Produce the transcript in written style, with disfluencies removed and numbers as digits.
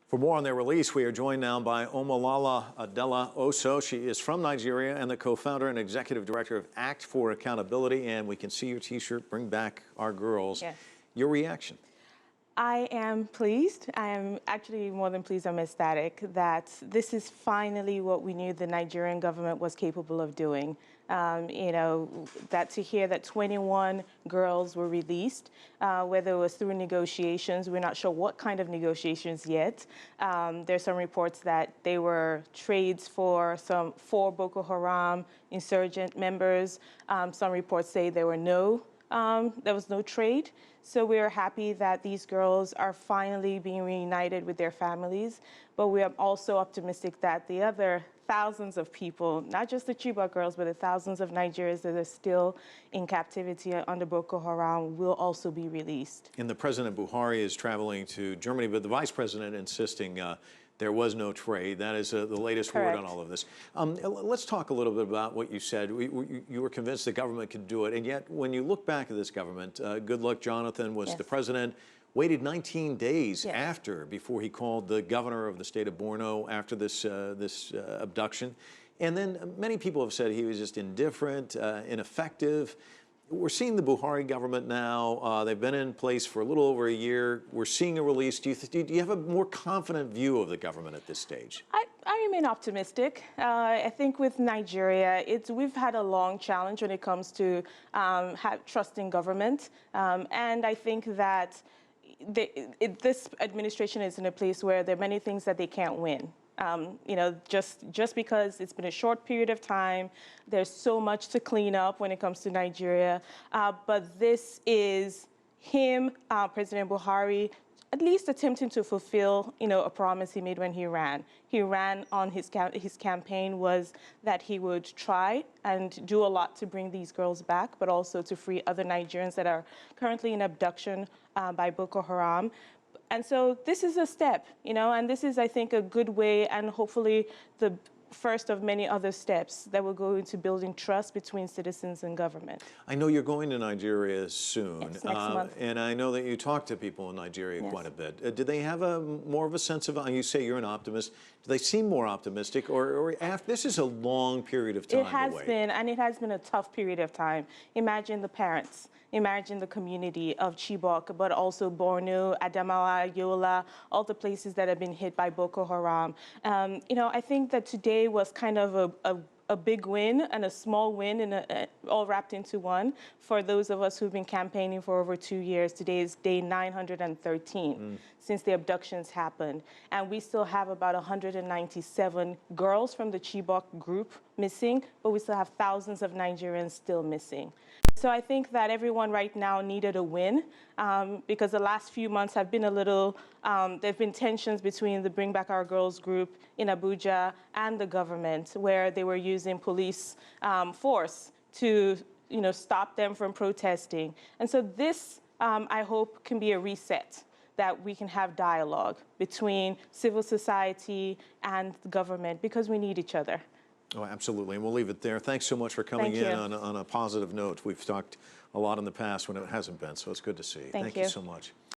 For more on their release, we are joined now by Omolola Adele Oso. She is from Nigeria and the co-founder and executive director of Act for Accountability. And we can see your T-shirt, Bring Back Our Girls. Yes. Your reaction? I am pleased. I am actually more than pleased. I'm ecstatic that this is finally what we knew the Nigerian government was capable of doing. That to hear that 21 girls were released, whether it was through negotiations, we're not sure what kind of negotiations yet. There's some reports that they were trades for Boko Haram insurgent members. Some reports say there was no trade. So we are happy that these girls are finally being reunited with their families. But we are also optimistic that the other thousands of people, not just the Chibok girls, but the thousands of Nigerians that are still in captivity under Boko Haram will also be released. And the President Buhari is traveling to Germany, but the Vice President insisting there was no trade. That is the latest Correct. word on all of this. Let's talk a little bit about what you said. You were convinced the government could do it, and yet when you look back at this government, Goodluck Jonathan was Yes. the president, waited 19 days Yes. before he called the governor of the state of Borno after this abduction. And then many people have said he was just indifferent, ineffective. We're seeing the Buhari government now. They've been in place for a little over a year. We're seeing a release. Do you have a more confident view of the government at this stage? I remain optimistic. I think with Nigeria, we've had a long challenge when it comes to trusting government. And I think that this administration is in a place where there are many things that they can't win. Just because it's been a short period of time, there's so much to clean up when it comes to Nigeria. But this is him, President Buhari, at least attempting to fulfill, a promise he made when he ran. He ran on his campaign was that he would try and do a lot to bring these girls back, but also to free other Nigerians that are currently in abduction by Boko Haram. And so this is a step, and this is, I think, a good way and hopefully the first of many other steps that will go into building trust between citizens and government. I know you're going to Nigeria soon, Yes, next month. and I know that you talk to people in Nigeria Yes. quite a bit. Do they have more of a sense of, you say you're an optimist, do they seem more optimistic, or after, this is a long period of time It has to wait. been, and it has been a tough period of time. Imagine the parents. Imagine the community of Chibok, but also Borno, Adamawa, Yola, all the places that have been hit by Boko Haram. I think that today was kind of a big win and a small win, all wrapped into one. For those of us who've been campaigning for over 2 years, today is day 913 since the abductions happened. And we still have about 197 girls from the Chibok group missing, but we still have thousands of Nigerians still missing. So I think that everyone right now needed a win because the last few months have been a little, there have been tensions between the Bring Back Our Girls group in Abuja and the government, where they were using police force to stop them from protesting. And so this, I hope, can be a reset, that we can have dialogue between civil society and the government because we need each other. Oh, absolutely, and we'll leave it there. Thanks so much for coming in on a positive note. We've talked a lot in the past when it hasn't been, so it's good to see you. Thank you so much.